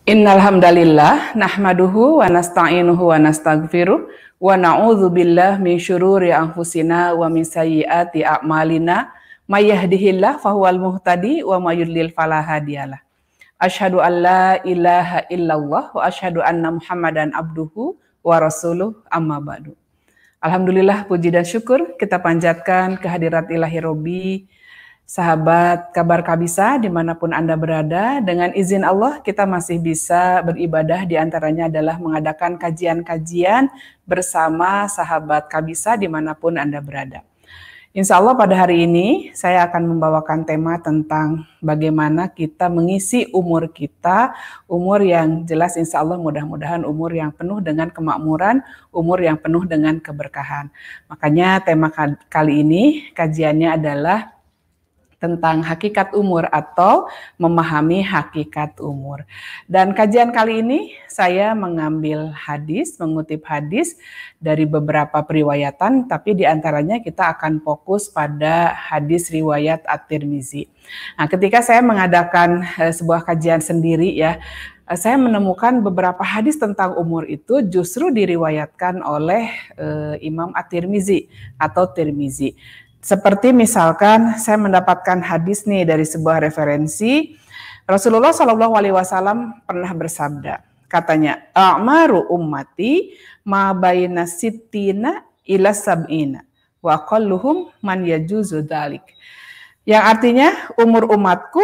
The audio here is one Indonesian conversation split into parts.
Innal hamdalillah nahmaduhu wa nasta'inuhu wa nastaghfiruh wa na'udzu billahi min syururi anfusina wa min sayyiati a'malina may yahdihillahu fahuwal muhtadi wa may yudlil fala hadiyalah. Asyhadu an la ilaha illallah wa asyhadu anna Muhammadan abduhu wa rasuluh amma ba'du. Alhamdulillah, puji dan syukur kita panjatkan kehadirat Ilahi Robbi. Sahabat Kabar Kabisa dimanapun Anda berada, dengan izin Allah kita masih bisa beribadah, diantaranya adalah mengadakan kajian-kajian bersama sahabat Kabisa dimanapun Anda berada. Insya Allah pada hari ini saya akan membawakan tema tentang bagaimana kita mengisi umur kita, umur yang jelas insya Allah mudah-mudahan umur yang penuh dengan kemakmuran, umur yang penuh dengan keberkahan. Makanya tema kali ini kajiannya adalah tentang hakikat umur atau memahami hakikat umur. Dan kajian kali ini saya mengambil hadis, mengutip hadis dari beberapa periwayatan, tapi diantaranya kita akan fokus pada hadis riwayat At-Tirmizi. Nah, ketika saya mengadakan sebuah kajian sendiri ya, saya menemukan beberapa hadis tentang umur itu justru diriwayatkan oleh Imam At-Tirmizi atau Tirmizi. Seperti misalkan saya mendapatkan hadis nih dari sebuah referensi, Rasulullah SAW pernah bersabda, katanya, a'maru ummati ma baina sittina ila sab'ina wa aqalluhum man yajuzu dzalik. Yang artinya umur umatku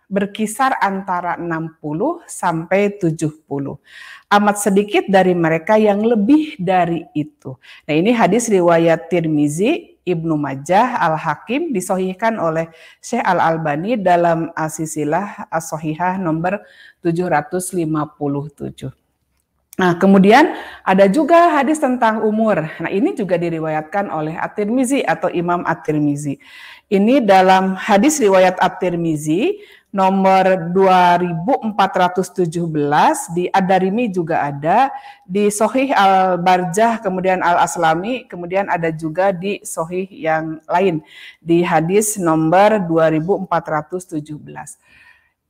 berkisar antara 60 sampai 70. Amat sedikit dari mereka yang lebih dari itu. Nah, ini hadis riwayat Tirmizi, Ibnu Majah, Al-Hakim, disahihkan oleh Syekh Al-Albani dalam As-Silsilah As-Shahihah nomor 757. Nah, kemudian ada juga hadis tentang umur. Nah, ini juga diriwayatkan oleh At-Tirmizi atau Imam At-Tirmizi. Ini dalam hadis riwayat At-Tirmizi nomor 2417, di Ad-Darimi juga ada, di Sahih Al-Barjah, kemudian Al-Aslami, kemudian ada juga di Sahih yang lain, di hadis nomor 2417.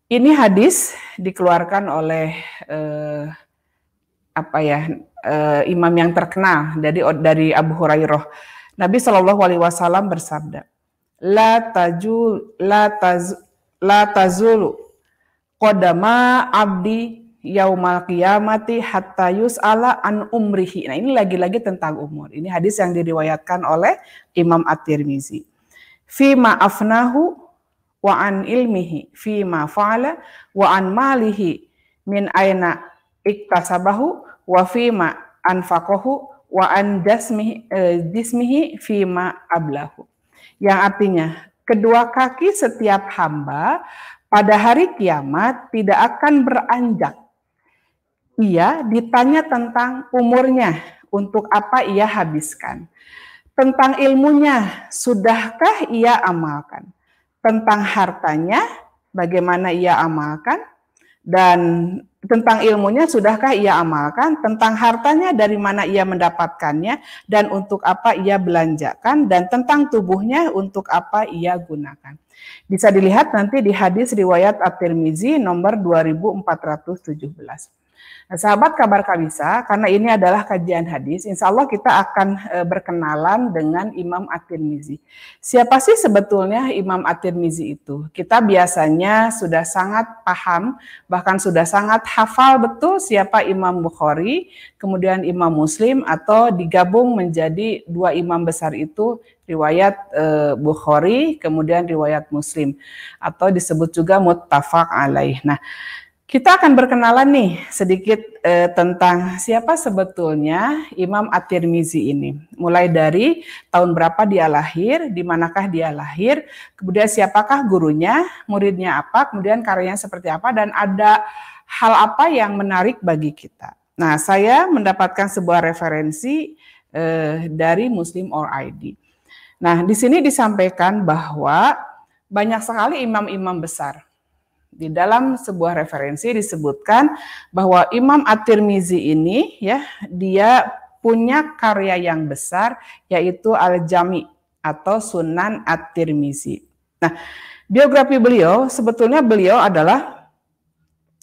Ini hadis dikeluarkan oleh imam yang terkenal dari Abu Hurairah. Nabi SAW bersabda, La tazulu qadama abdi yaumal qiyamati hatta yus'ala an umrihi. Nah, ini lagi-lagi tentang umur. Ini hadis yang diriwayatkan oleh Imam At-Tirmizi. Fima afnahu wa an ilmihi, fima fa'ala wa an malihi min aina iktasabahu wa fima anfaqahu wa an jismihi fima ablahu. Yang artinya, kedua kaki setiap hamba pada hari kiamat tidak akan beranjak. Ia ditanya tentang umurnya, untuk apa ia habiskan. Tentang ilmunya, sudahkah ia amalkan. Tentang hartanya, bagaimana ia amalkan. Dan tentang ilmunya, sudahkah ia amalkan. Tentang hartanya, dari mana ia mendapatkannya. Dan untuk apa ia belanjakan. Dan tentang tubuhnya, untuk apa ia gunakan. Bisa dilihat nanti di hadis riwayat At-Tirmizi nomor 2417. Nah, sahabat Kabar Kabisa, karena ini adalah kajian hadis, insya Allah kita akan berkenalan dengan Imam At-Tirmizi. Siapa sih sebetulnya Imam At-Tirmizi itu? Kita biasanya sudah sangat paham, bahkan sudah sangat hafal betul siapa Imam Bukhari, kemudian Imam Muslim, atau digabung menjadi dua imam besar itu, riwayat Bukhari, kemudian riwayat Muslim, atau disebut juga muttafaq alaih. Nah, kita akan berkenalan nih sedikit tentang siapa sebetulnya Imam At-Tirmizi ini. Mulai dari tahun berapa dia lahir, di manakah dia lahir, kemudian siapakah gurunya, muridnya apa, kemudian karyanya seperti apa, dan ada hal apa yang menarik bagi kita. Nah, saya mendapatkan sebuah referensi dari Muslim.org. Nah, di sini disampaikan bahwa banyak sekali imam-imam besar. Di dalam sebuah referensi disebutkan bahwa Imam At-Tirmizi ini ya, dia punya karya yang besar yaitu Al-Jami atau Sunan At-Tirmizi. Nah, biografi beliau sebetulnya beliau adalah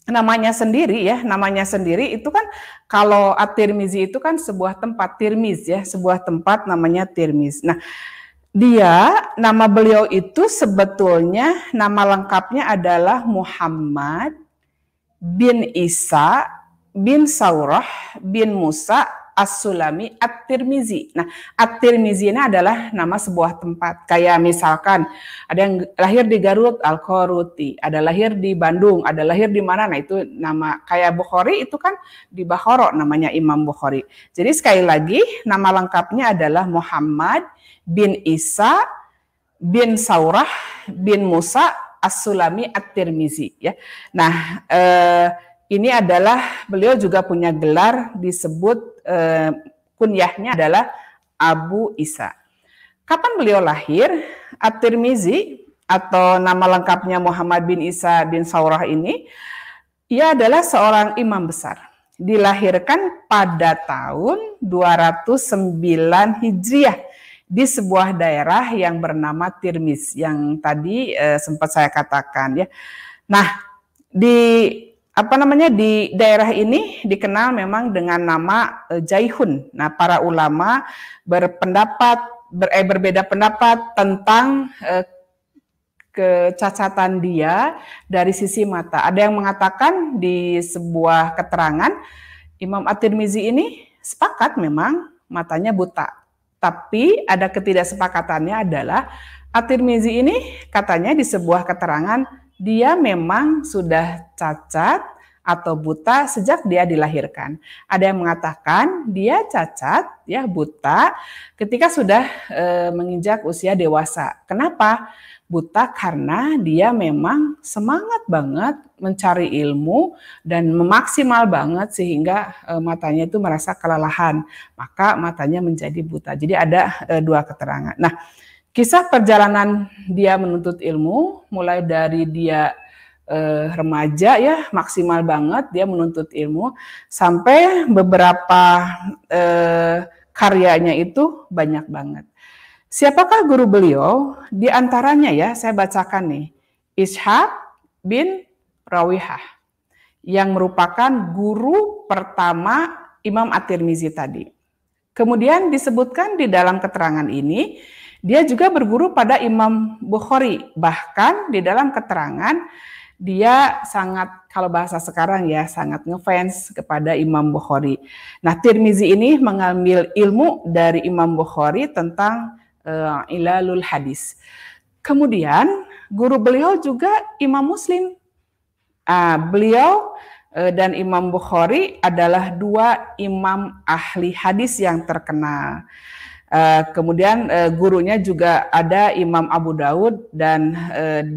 namanya sendiri ya, namanya sendiri itu kan kalau At-Tirmizi itu kan sebuah tempat, Tirmiz ya, sebuah tempat namanya Tirmiz. Nah, nama beliau itu sebetulnya nama lengkapnya adalah Muhammad bin Isa bin Saurah bin Musa As-Sulami At-Tirmizi. Nah, At-Tirmizi ini adalah nama sebuah tempat. Kayak misalkan ada yang lahir di Garut, Al-Qaruti, ada lahir di Bandung, ada lahir di mana. Nah, itu nama kayak Bukhari itu kan di Bahoro namanya Imam Bukhari. Jadi sekali lagi nama lengkapnya adalah Muhammad bin Isa bin Saurah bin Musa As-Sulami At-Tirmizi ya. Nah, ini adalah beliau juga punya gelar disebut kunyahnya adalah Abu Isa. Kapan beliau lahir? At-Tirmizi atau nama lengkapnya Muhammad bin Isa bin Saurah ini, ia adalah seorang imam besar. Dilahirkan pada tahun 209 Hijriah di sebuah daerah yang bernama Tirmiz yang tadi sempat saya katakan ya. Nah, di daerah ini dikenal memang dengan nama Jaihun. Nah, para ulama berbeda pendapat tentang kecacatan dia dari sisi mata. Ada yang mengatakan di sebuah keterangan Imam At-Tirmizi ini sepakat memang matanya buta. Tapi ada ketidaksepakatannya adalah At-Tirmizi ini katanya di sebuah keterangan dia memang sudah cacat atau buta sejak dia dilahirkan. Ada yang mengatakan dia cacat ya buta ketika sudah menginjak usia dewasa. Kenapa? Buta karena dia memang semangat banget mencari ilmu dan memaksimal banget sehingga matanya itu merasa kelelahan. Maka matanya menjadi buta. Jadi ada dua keterangan. Nah, kisah perjalanan dia menuntut ilmu, mulai dari dia remaja ya, maksimal banget dia menuntut ilmu, sampai beberapa karyanya itu banyak banget. Siapakah guru beliau? Di antaranya ya, saya bacakan nih, Ishaq bin Rawihah, yang merupakan guru pertama Imam At-Tirmizi tadi. Kemudian disebutkan di dalam keterangan ini, dia juga berguru pada Imam Bukhari. Bahkan di dalam keterangan, dia sangat, kalau bahasa sekarang ya, sangat ngefans kepada Imam Bukhari. Nah, Tirmizi ini mengambil ilmu dari Imam Bukhari tentang ilalul hadis. Kemudian, guru beliau juga Imam Muslim. Beliau dan Imam Bukhari adalah dua imam ahli hadis yang terkenal. Kemudian gurunya juga ada Imam Abu Daud dan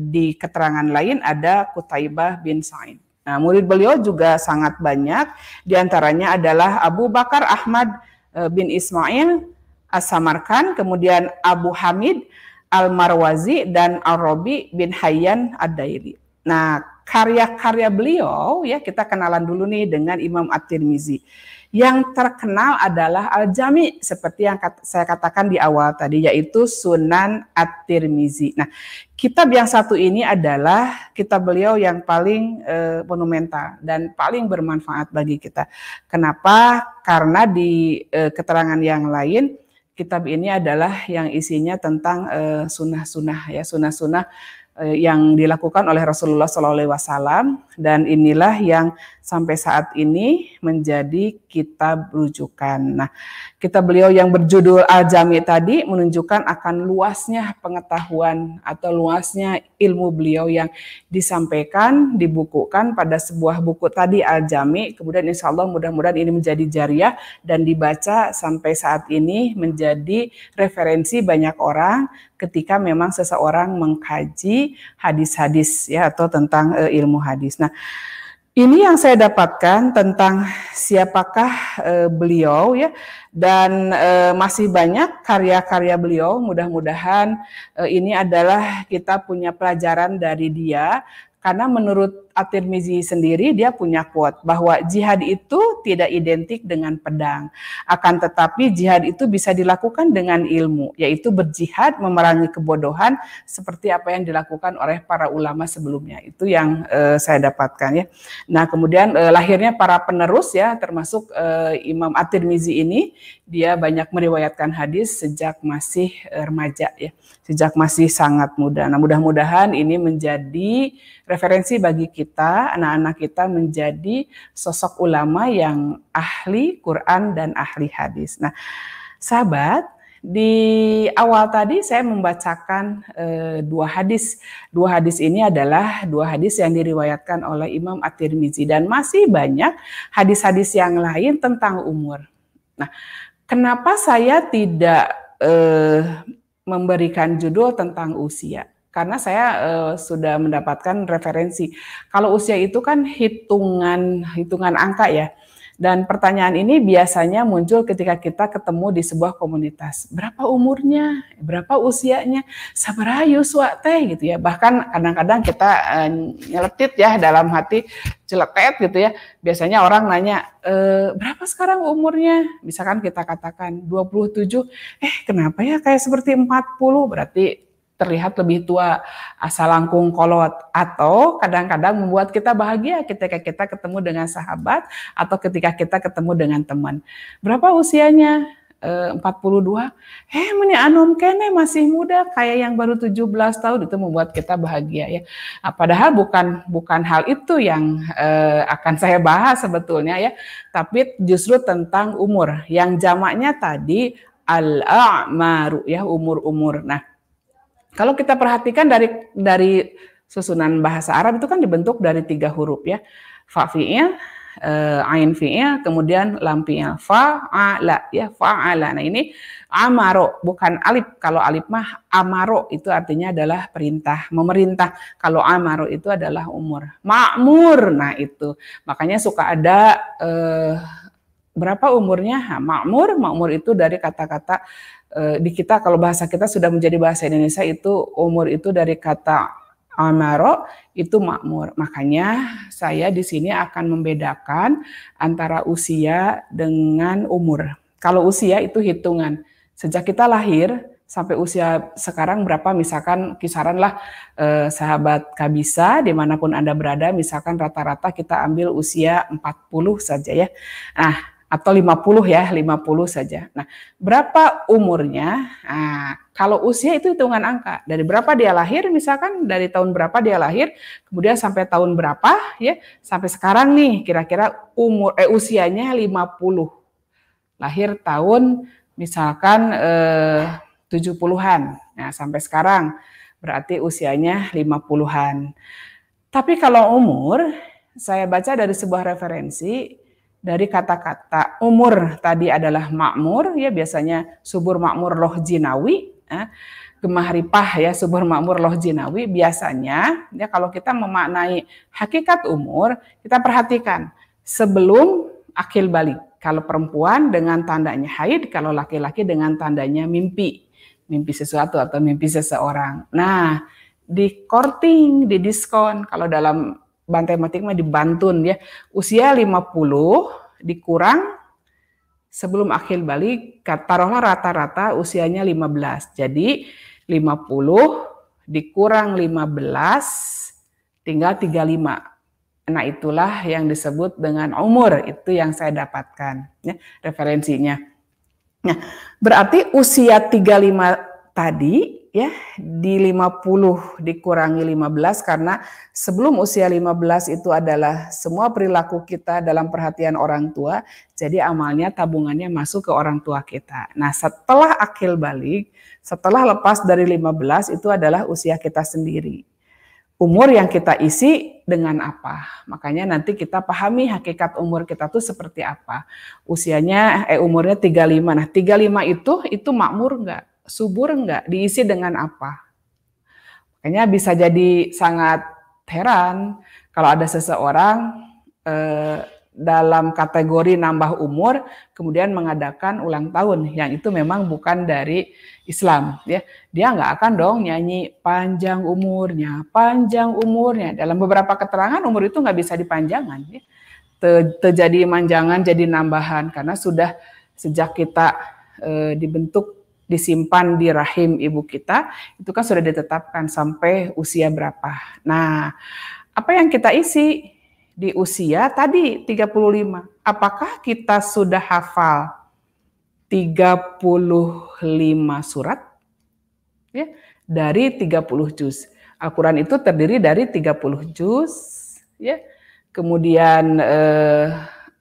di keterangan lain ada Qutaibah bin Sa'id. Nah, murid beliau juga sangat banyak, diantaranya adalah Abu Bakar Ahmad bin Ismail As-Samarkan, kemudian Abu Hamid Al-Marwazi dan Al-Rabi bin Hayyan Ad-Daili. Nah, karya-karya beliau ya kita kenalan dulu nih dengan Imam At-Tirmizi. Yang terkenal adalah Al-Jami seperti yang saya katakan di awal tadi, yaitu Sunan At-Tirmizi. Nah, kitab yang satu ini adalah kitab beliau yang paling monumental dan paling bermanfaat bagi kita. Kenapa? Karena di keterangan yang lain kitab ini adalah yang isinya tentang sunnah-sunnah ya, sunnah-sunnah yang dilakukan oleh Rasulullah SAW, dan inilah yang sampai saat ini menjadi kitab rujukan. Nah, kitab beliau yang berjudul Al-Jami tadi menunjukkan akan luasnya pengetahuan atau luasnya ilmu beliau yang disampaikan, dibukukan pada sebuah buku tadi Al-Jami. Kemudian insya Allah mudah-mudahan ini menjadi jariah dan dibaca sampai saat ini menjadi referensi banyak orang ketika memang seseorang mengkaji hadis-hadis ya atau tentang ilmu hadis. Nah, ini yang saya dapatkan tentang siapakah beliau ya, dan masih banyak karya-karya beliau. Mudah-mudahan ini adalah kita punya pelajaran dari dia, karena menurut At-Tirmizi sendiri dia punya quote bahwa jihad itu tidak identik dengan pedang. Akan tetapi jihad itu bisa dilakukan dengan ilmu, yaitu berjihad memerangi kebodohan seperti apa yang dilakukan oleh para ulama sebelumnya. Itu yang saya dapatkan ya. Nah, kemudian lahirnya para penerus ya, termasuk Imam At-Tirmizi ini, dia banyak meriwayatkan hadis sejak masih remaja ya, sejak masih sangat muda. Nah, mudah-mudahan ini menjadi referensi bagi kita, anak-anak kita menjadi sosok ulama yang ahli Quran dan ahli hadis. Nah, sahabat, di awal tadi saya membacakan dua hadis. Dua hadis ini adalah dua hadis yang diriwayatkan oleh Imam At-Tirmizi dan masih banyak hadis-hadis yang lain tentang umur. Nah, kenapa saya tidak memberikan judul tentang usia? Karena saya sudah mendapatkan referensi. Kalau usia itu kan hitungan angka ya. Dan pertanyaan ini biasanya muncul ketika kita ketemu di sebuah komunitas. Berapa umurnya? Berapa usianya? Sabarayu teh gitu ya. Bahkan kadang-kadang kita nyeletit ya dalam hati, celetet gitu ya. Biasanya orang nanya, berapa sekarang umurnya? Misalkan kita katakan 27. Kenapa ya kayak seperti 40? Berarti terlihat lebih tua, asal langkung kolot, atau kadang-kadang membuat kita bahagia ketika kita ketemu dengan sahabat atau ketika kita ketemu dengan teman. Berapa usianya? 42. Meni anom kene masih muda, kayak yang baru 17 tahun, itu membuat kita bahagia ya. Padahal bukan hal itu yang akan saya bahas sebetulnya ya, tapi justru tentang umur. Yang jamaknya tadi al-a'maru ya, umur-umur. Nah, kalau kita perhatikan dari susunan bahasa Arab itu kan dibentuk dari 3 huruf ya. Fa fi'il, ain fi'il, kemudian lam fi'il. Fa'ala ya, fa'ala. Nah, ini amaro bukan alif. Kalau alif mah amaro itu artinya adalah perintah, memerintah. Kalau amaro itu adalah umur. Ma'mur. Nah, itu. Makanya suka ada berapa umurnya? Ma'mur itu dari kata-kata di kita, kalau bahasa kita sudah menjadi bahasa Indonesia, itu umur itu dari kata amaro, itu makmur. Makanya saya di sini akan membedakan antara usia dengan umur. Kalau usia itu hitungan, sejak kita lahir sampai usia sekarang berapa, misalkan kisaranlah sahabat Kabisa dimanapun Anda berada, misalkan rata-rata kita ambil usia 40 saja ya. Nah, atau 50 ya, 50 saja. Nah, berapa umurnya? Nah, kalau usia itu hitungan angka. Dari berapa dia lahir, misalkan dari tahun berapa dia lahir, kemudian sampai tahun berapa ya, sampai sekarang nih kira-kira usianya 50. Lahir tahun misalkan 70-an. Nah, sampai sekarang berarti usianya 50-an. Tapi kalau umur, saya baca dari sebuah referensi, dari kata-kata umur tadi adalah makmur ya, biasanya subur makmur loh jinawi ya, gemah ripah ya, subur makmur loh jinawi. Biasanya ya, kalau kita memaknai hakikat umur, kita perhatikan sebelum akil balik. Kalau perempuan dengan tandanya haid, kalau laki-laki dengan tandanya mimpi sesuatu atau mimpi seseorang. Nah, di korting, di diskon, kalau dalam bantai matik mah dibantun ya, usia 50 dikurang sebelum akil balik, taruhlah rata-rata usianya 15. Jadi 50 dikurang 15 tinggal 35. Nah, itulah yang disebut dengan umur. Itu yang saya dapatkan ya, referensinya. Nah, berarti usia 35 tadi ya, di 50 dikurangi 15, karena sebelum usia 15 itu adalah semua perilaku kita dalam perhatian orang tua, jadi amalnya, tabungannya masuk ke orang tua kita. Nah, setelah akil balik, setelah lepas dari 15 itu adalah usia kita sendiri. Umur yang kita isi dengan apa? Makanya nanti kita pahami hakikat umur kita tuh seperti apa. Usianya umurnya 35. Nah, 35 itu makmur enggak? Subur enggak? Diisi dengan apa? Makanya bisa jadi sangat heran kalau ada seseorang dalam kategori nambah umur, kemudian mengadakan ulang tahun, yang itu memang bukan dari Islam. Ya, dia nggak akan dong nyanyi panjang umurnya. Dalam beberapa keterangan umur itu nggak bisa dipanjangan. Ya. Terjadi manjangan, jadi nambahan, karena sudah sejak kita dibentuk, disimpan di rahim ibu kita, itu kan sudah ditetapkan sampai usia berapa. Nah, apa yang kita isi di usia tadi 35. Apakah kita sudah hafal 35 surat? Ya, dari 30 juz. Al-Quran itu terdiri dari 30 juz, ya. Kemudian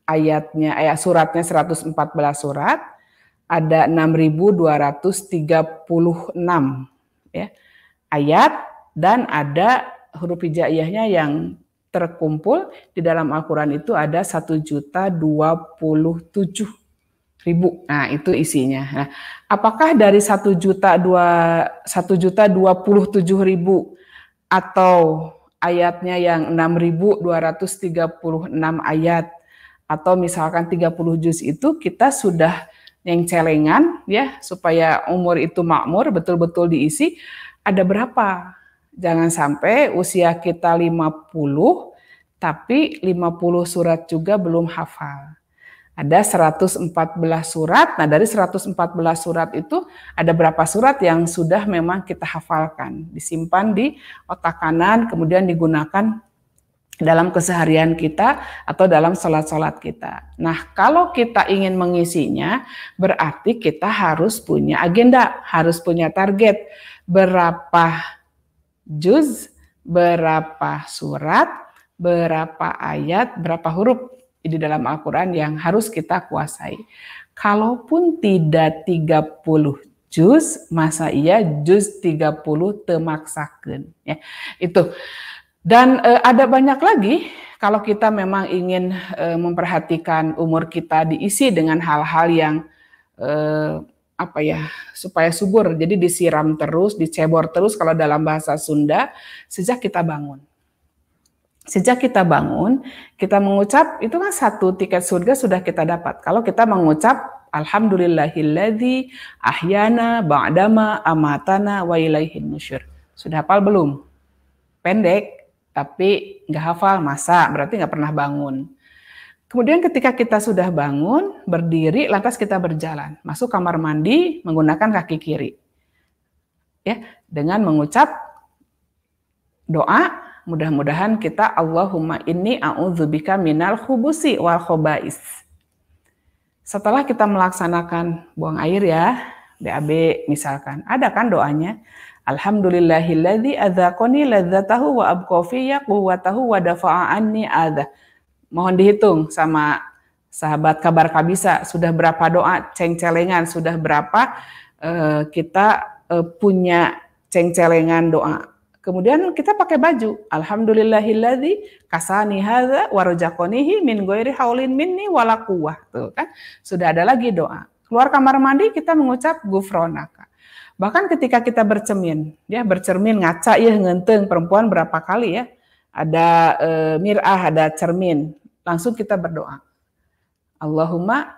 ayat suratnya 114 surat, ada 6.236 ya, ayat, dan ada huruf hijaiyahnya yang terkumpul di dalam Al-Quran itu ada 1.027.000. Nah, itu isinya. Nah, apakah dari 1.027.000 atau ayatnya yang 6.236 ayat, atau misalkan 30 juz itu kita sudah yang celengan ya, supaya umur itu makmur, betul-betul diisi, ada berapa? Jangan sampai usia kita 50, tapi 50 surat juga belum hafal. Ada 114 surat, nah dari 114 surat itu ada berapa surat yang sudah memang kita hafalkan, disimpan di otak kanan, kemudian digunakan dalam keseharian kita atau dalam sholat-sholat kita. Nah, kalau kita ingin mengisinya, berarti kita harus punya agenda, harus punya target. Berapa juz, berapa surat, berapa ayat, berapa huruf di dalam Al-Quran yang harus kita kuasai. Kalaupun tidak 30 juz, masa iya juz 30 temaksakeun. Ya, itu. Dan ada banyak lagi kalau kita memang ingin memperhatikan umur kita diisi dengan hal-hal yang supaya subur. Jadi disiram terus, dicebor terus kalau dalam bahasa Sunda sejak kita bangun. Sejak kita bangun, kita mengucap, itu kan satu tiket surga sudah kita dapat. Kalau kita mengucap alhamdulillahilladzi ahyana ba'dama amatana wa ilaihin nusyur. Sudah hafal belum? Pendek, tapi nggak hafal, masa berarti nggak pernah bangun. Kemudian ketika kita sudah bangun, berdiri, lantas kita berjalan, masuk kamar mandi menggunakan kaki kiri, ya, dengan mengucap doa. Mudah-mudahan kita Allahumma inni a'udzubika minal khubusi wal khobais. Setelah kita melaksanakan buang air ya, BAB misalkan, ada kan doanya? Alhamdulillahilladzi adzaqani ladzatahu wa abqafiya quwwatahu wa dafa'a anni adza. Mohon dihitung sama sahabat kabar kabisa, sudah berapa doa ceng-celengan, sudah berapa kita punya ceng-celengan doa. Kemudian kita pakai baju. Alhamdulillahilladzi kasani hadza wa razaqanihi min ghairi haulin minni wala quwwah. Tuh kan, sudah ada lagi doa. Keluar kamar mandi kita mengucap gufronaka. Bahkan ketika kita bercermin, ya bercermin ngaca ya ngenteng perempuan berapa kali ya. Ada mir'ah, ada cermin. Langsung kita berdoa. Allahumma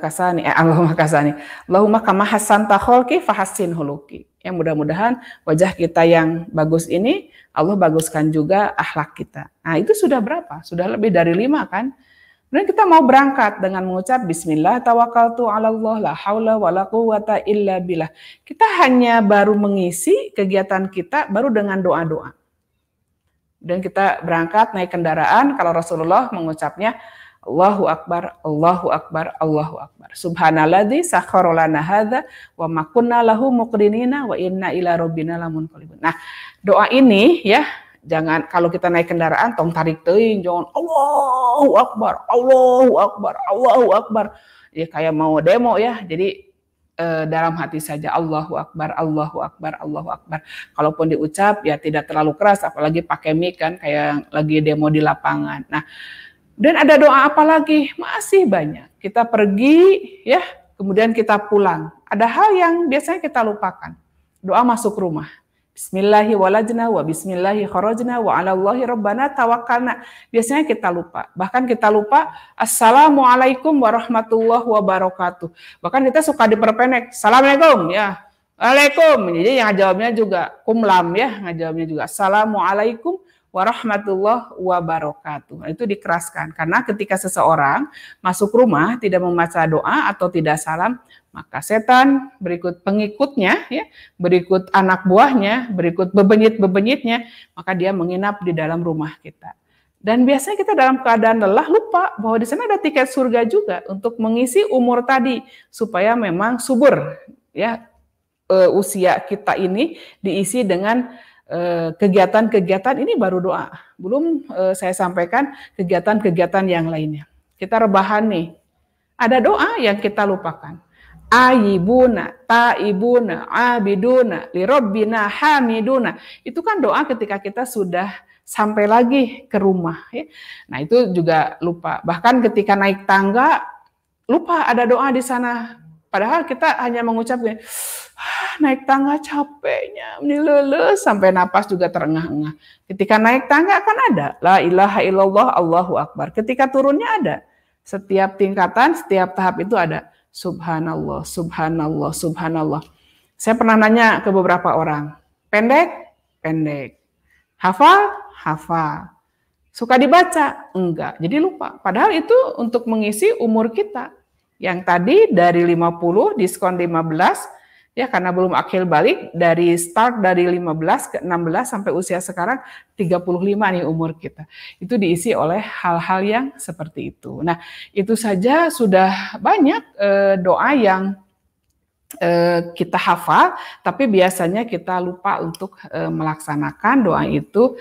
kasani. Allahumma kama hasanta kholqi fahassin huluki. Yang mudah-mudahan wajah kita yang bagus ini, Allah baguskan juga akhlak kita. Nah itu sudah berapa? Sudah lebih dari 5 kan? Kemudian kita mau berangkat dengan mengucap Bismillah tawakkaltu ala Allah la haula wala quwwata illa billah. Kita hanya baru mengisi kegiatan kita baru dengan doa-doa. Dan kita berangkat naik kendaraan, kalau Rasulullah mengucapnya Allahu Akbar, Allahu Akbar, Allahu Akbar. Subhanalladzi sakhkhara lana hadza wa ma kunna lahu muqrinina wa inna ila rabbina lamunqalibun. Nah, doa ini ya, jangan kalau kita naik kendaraan tong tarik teuing, jangan Allahu Akbar, Allahu Akbar, Allahu Akbar. Ya kayak mau demo ya. Jadi dalam hati saja Allahu Akbar, Allahu Akbar, Allahu Akbar. Kalaupun diucap ya tidak terlalu keras, apalagi pakai mic kan kayak lagi demo di lapangan. Nah, dan ada doa apa lagi? Masih banyak. Kita pergi ya, kemudian kita pulang. Ada hal yang biasanya kita lupakan. Doa masuk rumah. Bismillahi walajna wa bismillahi kharajna wa 'alallahi rabbana tawakkalna. Biasanya kita lupa. Bahkan kita lupa assalamualaikum warahmatullahi wabarakatuh. Bahkan kita suka diperpendek. Assalamualaikum ya. Waalaikum. Jadi yang jawabnya juga kumlam ya, ngajawabnya juga assalamualaikum warahmatullahi wabarakatuh. Nah, itu dikeraskan karena ketika seseorang masuk rumah tidak membaca doa atau tidak salam, maka setan berikut pengikutnya, ya, berikut anak buahnya, berikut bebenyit-bebenyitnya, maka dia menginap di dalam rumah kita. Dan biasanya kita dalam keadaan lelah lupa bahwa di sana ada tiket surga juga untuk mengisi umur tadi supaya memang subur, ya, usia kita ini diisi dengan kegiatan-kegiatan ini baru doa. Belum saya sampaikan kegiatan-kegiatan yang lainnya. Kita rebahan nih. Ada doa yang kita lupakan. Ayibuna, taibuna, abiduna, lirobbina, hamiduna. Itu kan doa ketika kita sudah sampai lagi ke rumah. Ya. Nah itu juga lupa. Bahkan ketika naik tangga, lupa ada doa di sana. Padahal kita hanya mengucapkan, naik tangga capeknya, ini leles, sampai napas juga terengah-engah. Ketika naik tangga kan ada, la ilaha illallah, Allahu Akbar. Ketika turunnya ada. Setiap tingkatan, setiap tahap itu ada. Subhanallah, subhanallah, subhanallah. Saya pernah nanya ke beberapa orang, pendek, pendek. Hafal, hafal. Suka dibaca? Enggak. Jadi lupa. Padahal itu untuk mengisi umur kita. Yang tadi dari 50, diskon 15, ya karena belum akhir balik, dari start dari 15 ke 16 sampai usia sekarang 35 nih umur kita. Itu diisi oleh hal-hal yang seperti itu. Nah, itu saja sudah banyak doa yang kita hafal, tapi biasanya kita lupa untuk melaksanakan doa itu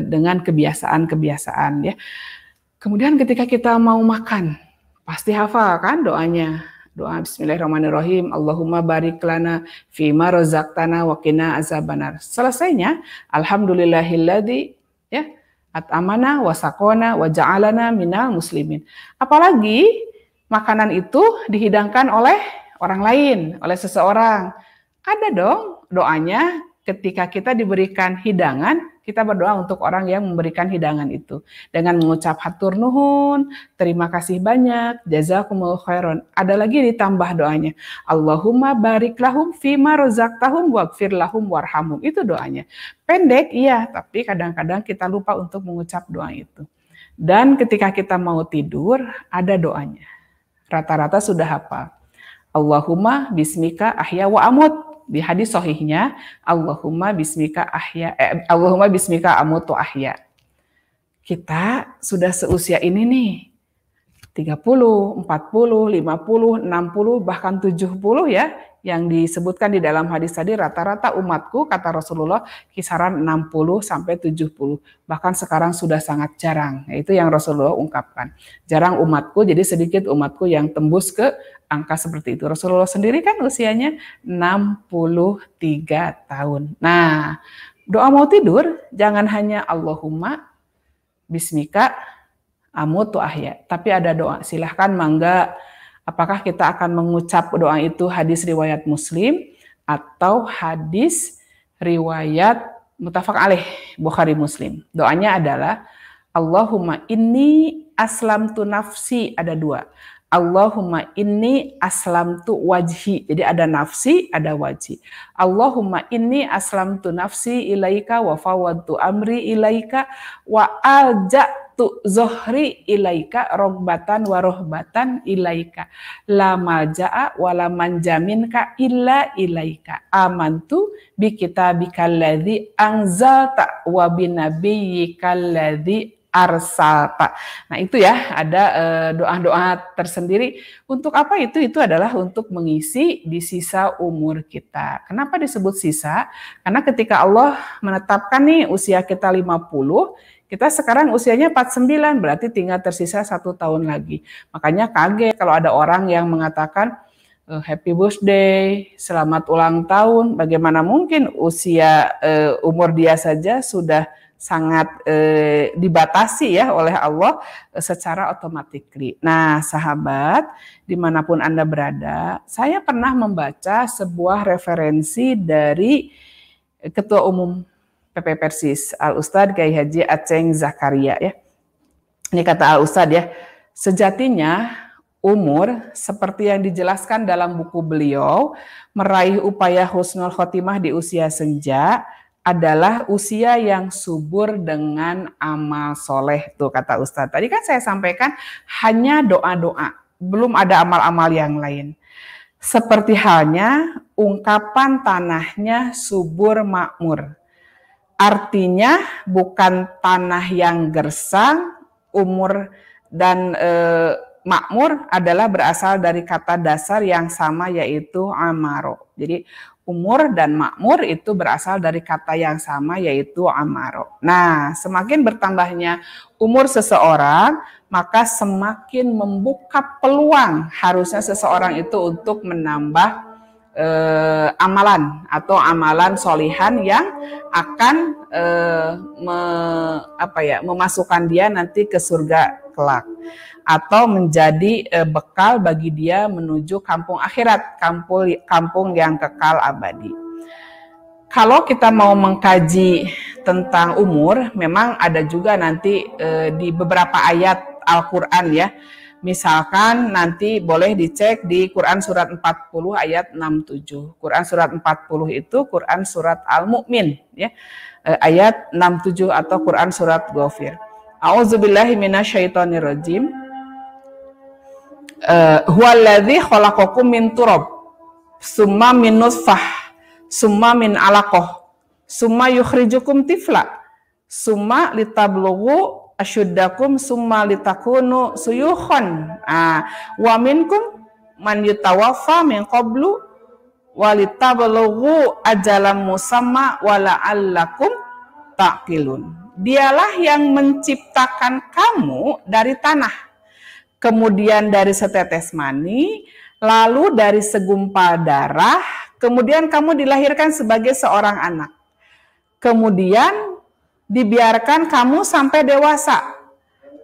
dengan kebiasaan-kebiasaan ya. Kemudian ketika kita mau makan, pasti hafal kan doanya. Doa bismillahirrahmanirrahim. Allahumma barik lana fima razaqtana wa qina azabannar. Selesainya alhamdulillahilladzi ya at'amana wa saqona wa ja'alana minal muslimin. Apalagi makanan itu dihidangkan oleh orang lain, oleh seseorang. Ada dong doanya ketika kita diberikan hidangan, kita berdoa untuk orang yang memberikan hidangan itu. Dengan mengucap hatur nuhun, terima kasih banyak, jazakumullahu khairan. Ada lagi ditambah doanya. Allahumma barik lahum fima razaqtahum waghfir lahum warhamhum. Itu doanya. Pendek, iya, tapi kadang-kadang kita lupa untuk mengucap doa itu. Dan ketika kita mau tidur, ada doanya. Rata-rata sudah hafal. Allahumma bismika ahya wa amut. Di hadis sahihnya, Allahumma bismika amutu ahya. Kita sudah seusia ini nih, 30, 40, 50, 60, bahkan 70 ya, yang disebutkan di dalam hadis tadi rata-rata umatku, kata Rasulullah, kisaran 60 sampai 70. Bahkan sekarang sudah sangat jarang. Itu yang Rasulullah ungkapkan. Jarang umatku, jadi sedikit umatku yang tembus ke angka seperti itu. Rasulullah sendiri kan usianya 63 tahun. Nah, doa mau tidur jangan hanya Allahumma bismika amutu ahya, tapi ada doa. Silahkan mangga. Apakah kita akan mengucap doa itu hadis riwayat Muslim atau hadis riwayat muttafaq alaih Bukhari Muslim. Doanya adalah Allahumma inni aslamtu nafsi, ada dua. Allahumma inni aslamtu wajhi. Jadi ada nafsi, ada wajhi. Allahumma inni aslamtu nafsi ilaika wa fawwadtu amri ilaika wa alja'tu zohri ilaika rogbatan wa rohbatan ilaika la malja'a wa la manjaminka illa ilaika amantu bi kitabikal ladzi anzalta wa binabiyyikal ladzi arsalta. Nah itu ya, ada doa-doa tersendiri. Untuk apa itu? Itu adalah untuk mengisi di sisa umur kita. Kenapa disebut sisa? Karena ketika Allah menetapkan nih usia kita 50, kita sekarang usianya 49, berarti tinggal tersisa 1 tahun lagi. Makanya kaget kalau ada orang yang mengatakan, happy birthday, selamat ulang tahun. Bagaimana mungkin usia umur dia saja sudah sangat dibatasi ya oleh Allah secara otomatis. Nah, sahabat, dimanapun Anda berada, saya pernah membaca sebuah referensi dari Ketua Umum PP Persis, Al-Ustadz Kiai Haji Aceng Zakaria ya. Ini kata Al-Ustadz ya, sejatinya umur seperti yang dijelaskan dalam buku beliau, meraih upaya husnul khotimah di usia senja adalah usia yang subur dengan amal soleh. Tuh kata Ustadz. Tadi kan saya sampaikan hanya doa-doa, belum ada amal-amal yang lain. Seperti halnya ungkapan tanahnya subur makmur. Artinya bukan tanah yang gersang, umur dan makmur adalah berasal dari kata dasar yang sama yaitu amaro. Jadi umur dan makmur itu berasal dari kata yang sama yaitu amaro. Nah, semakin bertambahnya umur seseorang, maka semakin membuka peluang harusnya seseorang itu untuk menambah amalan atau amalan solihan yang akan memasukkan dia nanti ke surga kelak atau menjadi bekal bagi dia menuju kampung akhirat, kampung yang kekal abadi. Kalau kita mau mengkaji tentang umur, memang ada juga nanti di beberapa ayat Al-Quran ya. Misalkan nanti boleh dicek di Quran surat 40 ayat 67. Quran surat 40 itu Quran surat Al-Mu'min ya. Ayat 67 atau Quran surat Ghafir. A'udzubillahi minasyaitonirrajim. Huwallazi khalaqakum min turab summa min nutfah summa min alaqah summa yukhrijukum tifla summa litablughu asyuddakum summa litakunu suyukhon wa minkum man yutawaffa min qablu walitablughu ajalam musamma wala'allakum taqilun. Dialah yang menciptakan kamu dari tanah, kemudian dari setetes mani, lalu dari segumpal darah, kemudian kamu dilahirkan sebagai seorang anak. Kemudian dibiarkan kamu sampai dewasa,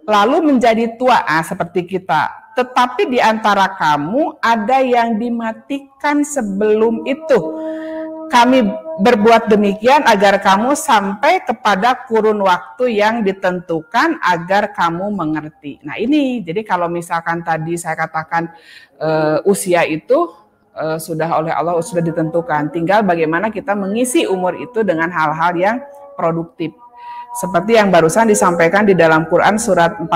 lalu menjadi tua seperti kita. Tetapi di antara kamu ada yang dimatikan sebelum itu. Kami berbuat demikian agar kamu sampai kepada kurun waktu yang ditentukan agar kamu mengerti. Nah ini, jadi kalau misalkan tadi saya katakan usia itu sudah oleh Allah sudah ditentukan. Tinggal bagaimana kita mengisi umur itu dengan hal-hal yang produktif. Seperti yang barusan disampaikan di dalam Quran surat 40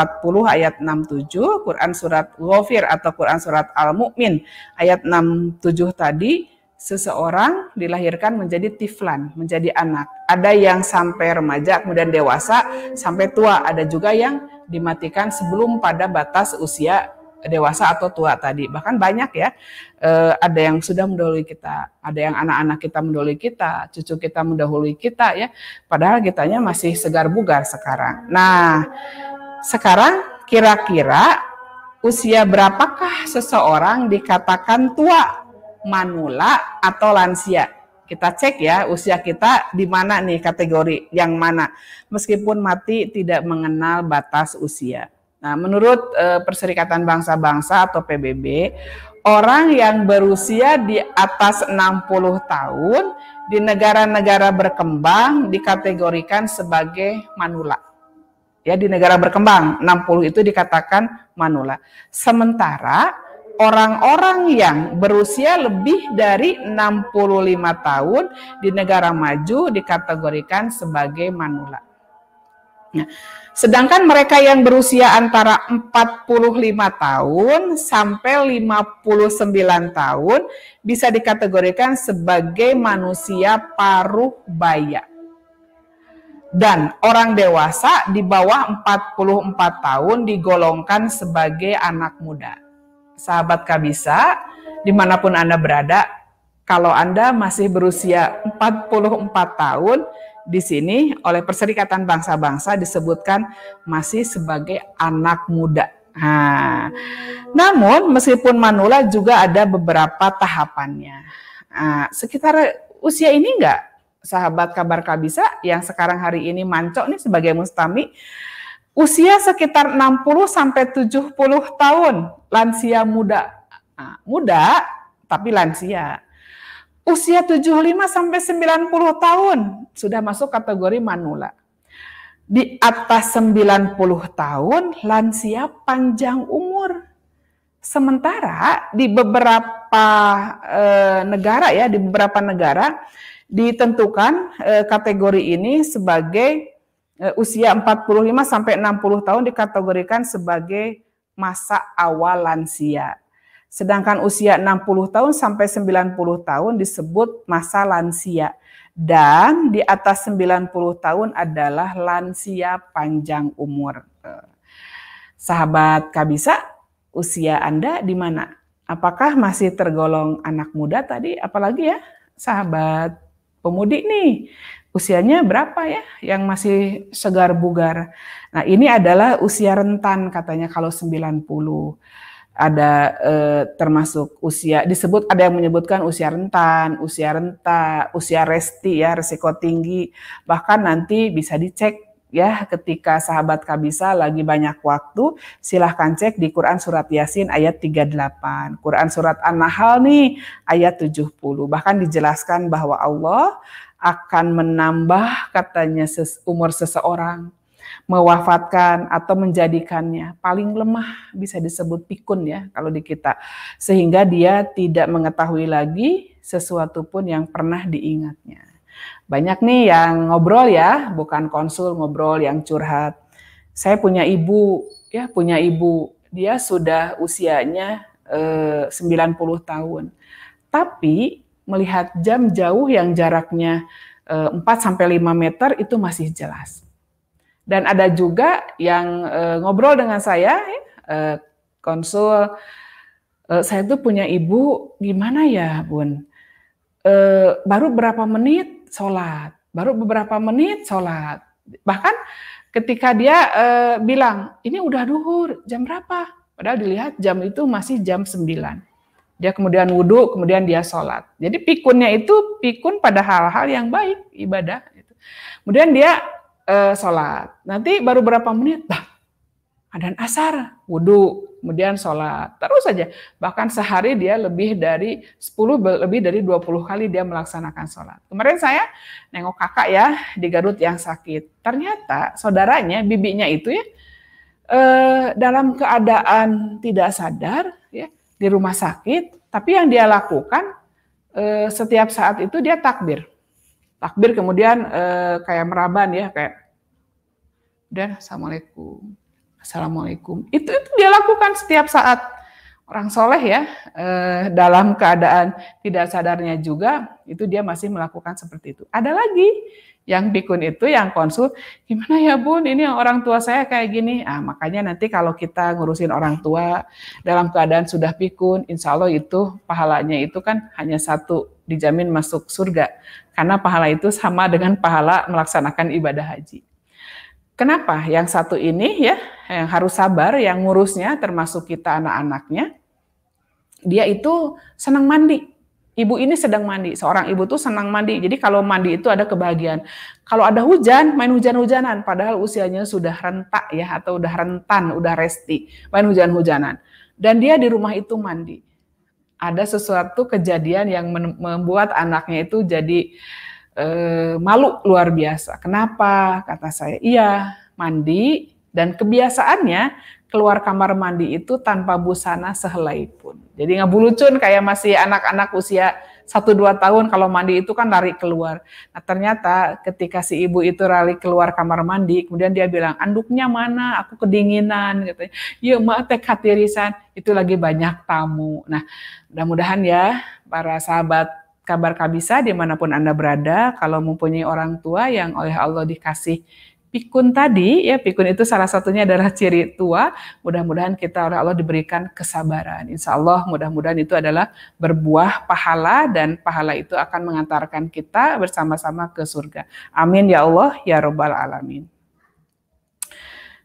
ayat 67, Quran surat Ghafir atau Quran surat Al-Mu'min ayat 67 tadi, seseorang dilahirkan menjadi tiflan, menjadi anak. Ada yang sampai remaja, kemudian dewasa, sampai tua. Ada juga yang dimatikan sebelum pada batas usia dewasa atau tua tadi. Bahkan banyak ya, ada yang sudah mendahului kita, ada yang anak-anak kita mendahului kita, cucu kita mendahului kita ya, padahal kitanya masih segar bugar sekarang. Nah, sekarang kira-kira usia berapakah seseorang dikatakan tua, manula atau lansia? Kita cek ya usia kita di mana nih, kategori yang mana, meskipun mati tidak mengenal batas usia. Nah, menurut Perserikatan Bangsa-Bangsa atau PBB, orang yang berusia di atas 60 tahun di negara-negara berkembang dikategorikan sebagai manula. Ya, di negara berkembang 60 itu dikatakan manula. Sementara orang-orang yang berusia lebih dari 65 tahun di negara maju dikategorikan sebagai manula. Nah, sedangkan mereka yang berusia antara 45 tahun sampai 59 tahun bisa dikategorikan sebagai manusia paruh baya. Dan orang dewasa di bawah 44 tahun digolongkan sebagai anak muda. Sahabat Kabisa, dimanapun Anda berada, kalau Anda masih berusia 44 tahun, di sini oleh Perserikatan Bangsa-Bangsa disebutkan masih sebagai anak muda. Nah, namun meskipun manula juga ada beberapa tahapannya. Nah, sekitar usia ini enggak, sahabat Kabar Kabisa yang sekarang hari ini mancok nih sebagai mustami, usia sekitar 60 sampai 70 tahun, lansia muda. Nah, muda tapi lansia. Usia 75 sampai 90 tahun sudah masuk kategori manula. Di atas 90 tahun lansia panjang umur. Sementara di beberapa negara ya, di beberapa negara ditentukan kategori ini sebagai usia 45 sampai 60 tahun dikategorikan sebagai masa awal lansia. Sedangkan usia 60 tahun sampai 90 tahun disebut masa lansia. Dan di atas 90 tahun adalah lansia panjang umur. Sahabat Kabisa, usia Anda di mana? Apakah masih tergolong anak muda tadi? Apalagi ya, sahabat pemudi nih, usianya berapa ya yang masih segar bugar? Nah, ini adalah usia rentan katanya kalau 90. Ada termasuk usia, disebut ada yang menyebutkan usia rentan, usia renta, usia resti ya, risiko tinggi. Bahkan nanti bisa dicek ya ketika sahabat Kabisa lagi banyak waktu, silahkan cek di Quran Surat Yasin ayat 38, Quran Surat An-Nahl nih ayat 70. Bahkan dijelaskan bahwa Allah akan menambah katanya umur seseorang, mewafatkan atau menjadikannya paling lemah, bisa disebut pikun ya kalau di kita, sehingga dia tidak mengetahui lagi sesuatu pun yang pernah diingatnya. Banyak nih yang ngobrol ya, bukan konsul, ngobrol yang curhat. Saya punya ibu, dia sudah usianya 90 tahun. Tapi melihat jam jauh yang jaraknya 4-5 meter itu masih jelas. Dan ada juga yang ngobrol dengan saya, konsul, saya tuh punya ibu, gimana ya Bun? Baru beberapa menit sholat. Bahkan ketika dia bilang, ini udah duhur, jam berapa? Padahal dilihat jam itu masih jam 9. Dia kemudian wudhu, kemudian dia sholat. Jadi pikunnya itu pikun pada hal-hal yang baik, ibadah. Kemudian dia sholat. Nanti baru berapa menit, adzan asar, wudhu, kemudian sholat. Terus saja. Bahkan sehari dia lebih dari 20 kali dia melaksanakan sholat. Kemarin saya nengok kakak ya di Garut yang sakit. Ternyata saudaranya, bibinya itu ya, dalam keadaan tidak sadar ya, di rumah sakit, tapi yang dia lakukan setiap saat itu dia takbir kemudian kayak meraban ya, kayak dan assalamualaikum itu dia lakukan setiap saat. Orang soleh ya, dalam keadaan tidak sadarnya juga itu dia masih melakukan seperti itu. Ada lagi yang pikun itu yang konsul, gimana ya Bun, ini orang tua saya kayak gini. Makanya nanti kalau kita ngurusin orang tua dalam keadaan sudah pikun, insya Allah itu pahalanya itu kan hanya satu, dijamin masuk surga. Karena pahala itu sama dengan pahala melaksanakan ibadah haji. Kenapa? Yang satu ini ya, yang harus sabar, yang ngurusnya termasuk kita anak-anaknya, dia itu senang mandi. Ibu ini sedang mandi, seorang ibu tuh senang mandi. Jadi kalau mandi itu ada kebahagiaan. Kalau ada hujan, main hujan-hujanan. Padahal usianya sudah rentak ya, atau udah rentan, udah resti, main hujan-hujanan. Dan dia di rumah itu mandi. Ada sesuatu kejadian yang membuat anaknya itu jadi malu luar biasa. Kenapa? Kata saya, iya mandi dan kebiasaannya keluar kamar mandi itu tanpa busana sehelai pun. Jadi ngebulucun kayak masih anak-anak usia 1-2 tahun, kalau mandi itu kan lari keluar. Nah ternyata ketika si ibu itu lari keluar kamar mandi, kemudian dia bilang, anduknya mana? Aku kedinginan. Katanya, iya mak teh katirisan, itu lagi banyak tamu. Nah mudah-mudahan ya para sahabat Kabar Kabisa dimanapun Anda berada, kalau mempunyai orang tua yang oleh Allah dikasih pikun tadi, ya pikun itu salah satunya adalah ciri tua, mudah-mudahan kita oleh Allah diberikan kesabaran. Insya Allah mudah-mudahan itu adalah berbuah pahala dan pahala itu akan mengantarkan kita bersama-sama ke surga. Amin ya Allah, ya Rabbal Alamin.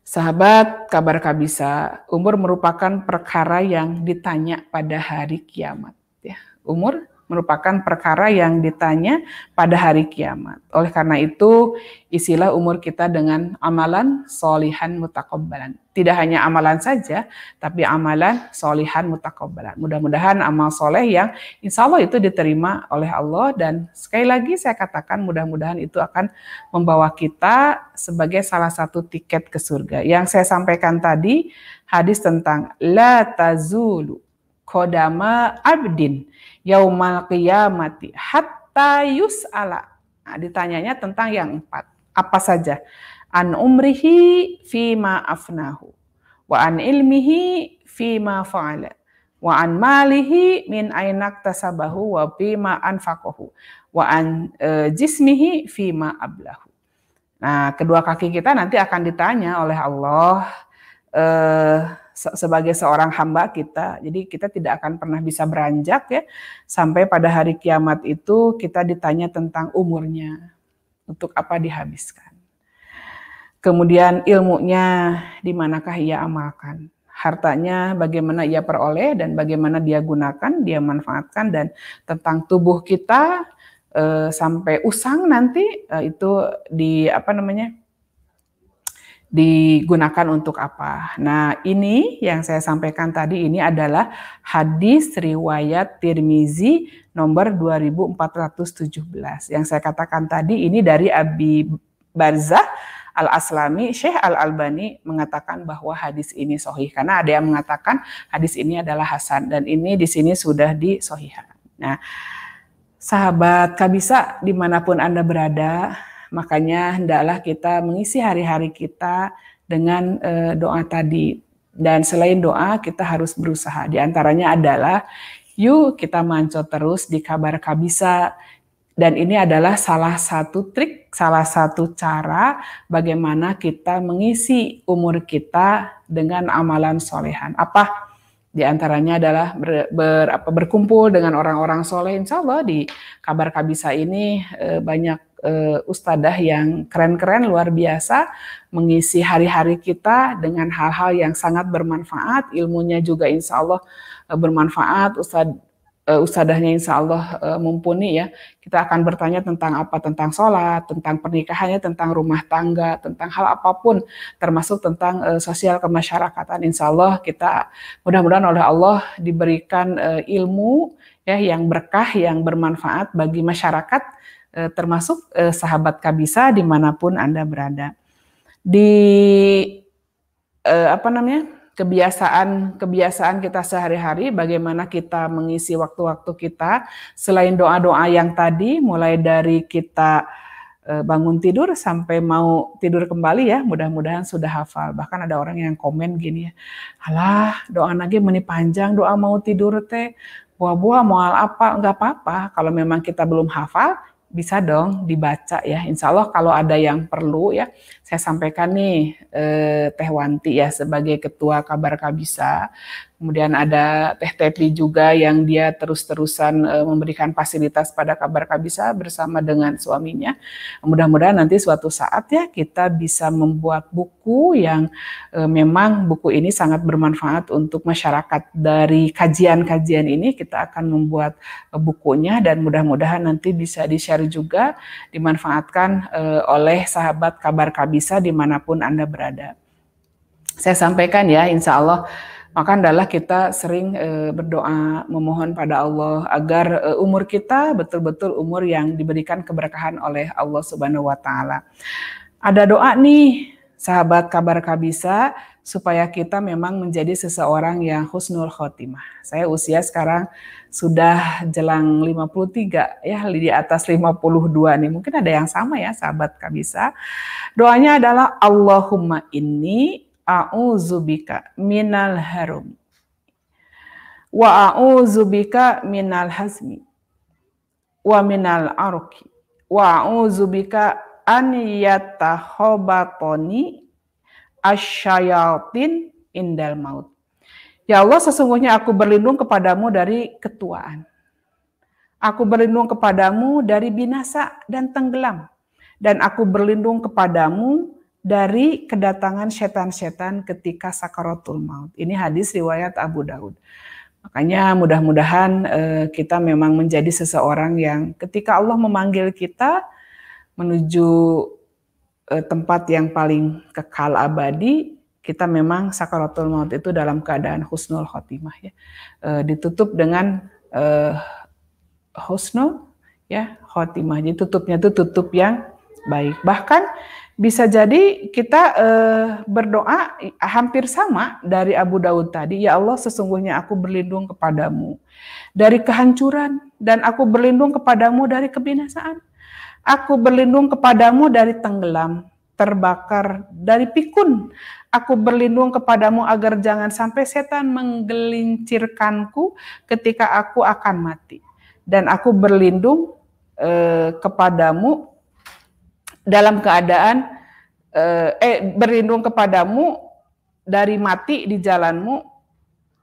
Sahabat Kabar Kabisa, umur merupakan perkara yang ditanya pada hari kiamat. Ya, umur merupakan perkara yang ditanya pada hari kiamat. Oleh karena itu, isilah umur kita dengan amalan solihan mutakabbalan. Tidak hanya amalan saja, tapi amalan solihan mutakabbalan. Mudah-mudahan amal soleh yang insya Allah itu diterima oleh Allah, dan sekali lagi saya katakan mudah-mudahan itu akan membawa kita sebagai salah satu tiket ke surga. Yang saya sampaikan tadi, hadis tentang la tazulu qadama abdin yaumal qiyamati hatta yus'ala. Nah, ditanyanya tentang yang 4. Apa saja? An umrihi fima afnahu, wa an ilmihi fima fa'ala, wa an malihi min ainak tasabahu wa fima anfaqahu, wa an jismihi fima ablahu. Nah, kedua kaki kita nanti akan ditanya oleh Allah sebagai seorang hamba kita. Jadi kita tidak akan pernah bisa beranjak ya sampai pada hari kiamat itu kita ditanya tentang umurnya, untuk apa dihabiskan. Kemudian ilmunya di manakah ia amalkan, hartanya bagaimana ia peroleh dan bagaimana dia gunakan, dia manfaatkan, dan tentang tubuh kita sampai usang nanti itu digunakan untuk apa. Nah, ini yang saya sampaikan tadi ini adalah hadis riwayat Tirmizi nomor 2417. Yang saya katakan tadi ini dari Abi Barzah Al-Aslami. Syekh Al-Albani mengatakan bahwa hadis ini sahih, karena ada yang mengatakan hadis ini adalah hasan, dan ini di sini sudah disahihkan. Nah, sahabat Kabisa dimanapun Anda berada, makanya hendaklah kita mengisi hari-hari kita dengan doa tadi. Dan selain doa, kita harus berusaha. Di antaranya adalah, yuk kita mancot terus di Kabar Kabisa. Dan ini adalah salah satu trik, salah satu cara bagaimana kita mengisi umur kita dengan amalan solehan. Apa? Di antaranya adalah berkumpul dengan orang-orang soleh. Insya Allah di Kabar Kabisa ini banyak ustadzah yang keren-keren, luar biasa, mengisi hari-hari kita dengan hal-hal yang sangat bermanfaat. Ilmunya juga insya Allah bermanfaat. Ustadzahnya insya Allah mumpuni ya. Kita akan bertanya tentang apa? Tentang sholat, tentang pernikahannya, tentang rumah tangga, tentang hal apapun, termasuk tentang sosial kemasyarakatan. Insya Allah kita mudah-mudahan oleh Allah diberikan ilmu ya yang berkah, yang bermanfaat bagi masyarakat, termasuk sahabat Kabisa dimanapun Anda berada. Di kebiasaan kita sehari-hari, bagaimana kita mengisi waktu-waktu kita selain doa-doa yang tadi, mulai dari kita bangun tidur sampai mau tidur kembali ya, mudah-mudahan sudah hafal. Bahkan ada orang yang komen gini ya, alah doa lagi meni panjang, doa mau tidur teh buah-buah moal apa, enggak apa-apa. Kalau memang kita belum hafal, bisa dong dibaca ya. Insya Allah kalau ada yang perlu ya, saya sampaikan nih Teh Wanti ya sebagai Ketua Kabar Kabisa. Kemudian ada Teh Tepi juga yang dia terus-terusan memberikan fasilitas pada Kabar Kabisa bersama dengan suaminya. Mudah-mudahan nanti suatu saat ya kita bisa membuat buku yang memang buku ini sangat bermanfaat untuk masyarakat. Dari kajian-kajian ini kita akan membuat bukunya, dan mudah-mudahan nanti bisa di-share juga, dimanfaatkan oleh sahabat Kabar Kabisa dimanapun Anda berada. Saya sampaikan ya, insya Allah maka adalah kita sering berdoa memohon pada Allah agar umur kita betul-betul umur yang diberikan keberkahan oleh Allah Subhanahu wa taala. Ada doa nih sahabat Kabar Kabisa supaya kita memang menjadi seseorang yang husnul khotimah. Saya usia sekarang sudah jelang 53 ya, di atas 52 nih. Mungkin ada yang sama ya sahabat Kabisa. Doanya adalah Allahumma inni a'udzubika minal harum wa a'udzubika minal hazmi wa minal arqi wa a'udzubika an yatakhobatoni asyayatin indal maut. Ya Allah, sesungguhnya aku berlindung kepadamu dari ketuaan. Aku berlindung kepadamu dari binasa dan tenggelam. Dan aku berlindung kepadamu dari kedatangan setan-setan ketika sakaratul maut. Ini hadis riwayat Abu Daud. Makanya mudah-mudahan kita memang menjadi seseorang yang ketika Allah memanggil kita menuju tempat yang paling kekal abadi, kita memang sakaratul maut itu dalam keadaan husnul khotimah ya. Ditutup dengan husnul ya khotimah. Jadi tutupnya itu tutup yang baik. Bahkan bisa jadi kita berdoa hampir sama dari Abu Daud tadi, ya Allah sesungguhnya aku berlindung kepadamu dari kehancuran dan aku berlindung kepadamu dari kebinasaan. Aku berlindung kepadamu dari tenggelam, terbakar, dari pikun. Aku berlindung kepadamu agar jangan sampai setan menggelincirkanku ketika aku akan mati. Dan aku berlindung kepadamu dalam keadaan berlindung kepadamu dari mati di jalanmu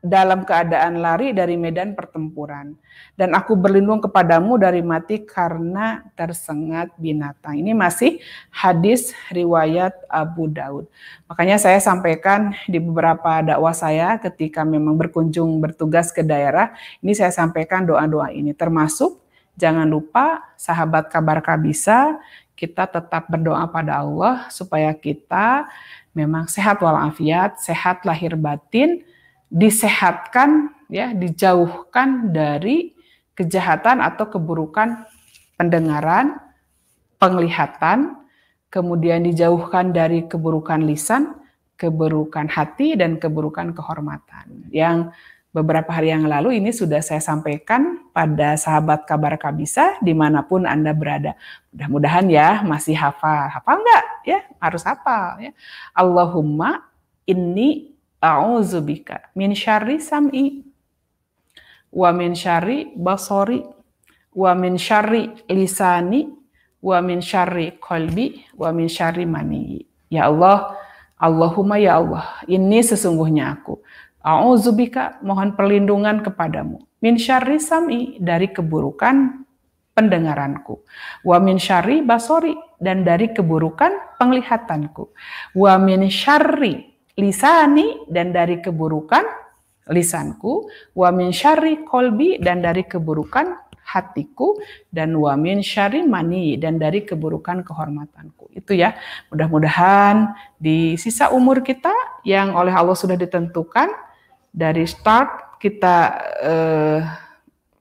dalam keadaan lari dari medan pertempuran. Dan aku berlindung kepadamu dari mati karena tersengat binatang. Ini masih hadis riwayat Abu Daud. Makanya saya sampaikan di beberapa dakwah saya ketika memang berkunjung bertugas ke daerah, ini saya sampaikan doa-doa ini. Termasuk jangan lupa sahabat kabar kabisa, kita tetap berdoa pada Allah supaya kita memang sehat walafiat, sehat lahir batin, disehatkan ya, dijauhkan dari kejahatan atau keburukan pendengaran, penglihatan, kemudian dijauhkan dari keburukan lisan, keburukan hati, dan keburukan kehormatan. Yang beberapa hari yang lalu ini sudah saya sampaikan pada sahabat kabar kabisa dimanapun Anda berada. Mudah-mudahan ya masih hafal. Hafal nggak? Ya harus hafal. Ya. Allahumma inni a'udzubika min syarri sam'i wa min syarri basari wa min syarri lisani wa min syarri qalbi wa min syarri mani. Ya Allah, Allahumma ya Allah, ini sesungguhnya aku a'udzubika, mohon perlindungan kepadamu, min syarri sam'i, dari keburukan pendengaranku, wa min syarri basari, dan dari keburukan penglihatanku, wa min syarri lisani, dan dari keburukan lisanku, wa min syarri qalbi, dan dari keburukan hatiku, dan wa min syarri mani, dan dari keburukan kehormatanku. Itu ya, mudah-mudahan di sisa umur kita yang oleh Allah sudah ditentukan dari start kita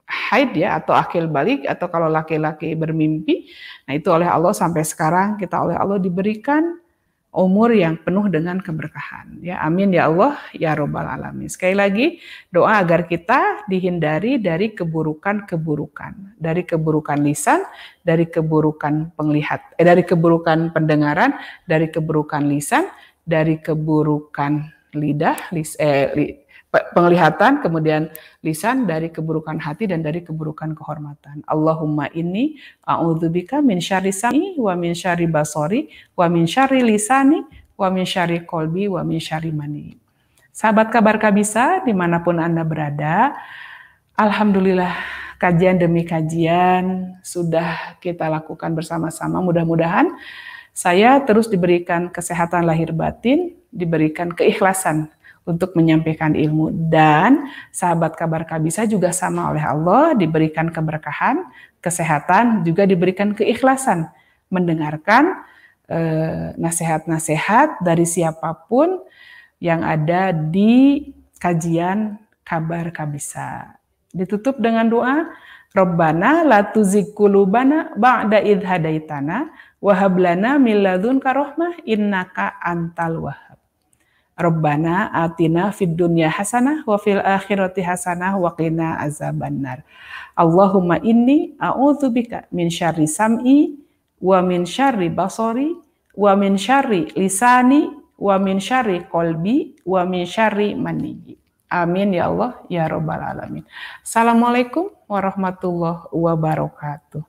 haid ya, atau akil balik, atau kalau laki-laki bermimpi, nah itu oleh Allah sampai sekarang kita oleh Allah diberikan umur yang penuh dengan keberkahan. Ya, amin ya Allah ya Rabbal Alamin. Sekali lagi doa agar kita dihindari dari keburukan-keburukan, dari keburukan lisan, dari keburukan dari keburukan pendengaran, dari keburukan lisan, dari keburukan lidah, penglihatan, kemudian lisan, dari keburukan hati, dan dari keburukan kehormatan. Allahumma inni a'udzubika min syarri sam'i wa min syarri basari wa min syarri lisani wa min syarri qalbi wa min syarri mani. Sahabat kabar kabisa dimanapun Anda berada, alhamdulillah kajian demi kajian sudah kita lakukan bersama-sama. Mudah-mudahan saya terus diberikan kesehatan lahir batin, diberikan keikhlasan untuk menyampaikan ilmu, dan sahabat kabar kabisa juga sama oleh Allah diberikan keberkahan, kesehatan, juga diberikan keikhlasan mendengarkan nasihat-nasihat dari siapapun yang ada di kajian kabar kabisa. Ditutup dengan doa, Rabbana la tuzigh qulubana ba'da idh hadaitana wa hab lana min ladunka rahmah innaka antal wahhab. Rabbana atina fid dunya hasanah wa fil akhirati hasanah wa qina azabannar. Allahumma inni a'udzubika min syarri sam'i wa min syarri basari wa min syarri lisani wa min syarri qalbi wa min syarri mani. Amin ya Allah ya Rabbal Alamin. Assalamualaikum warahmatullahi wabarakatuh.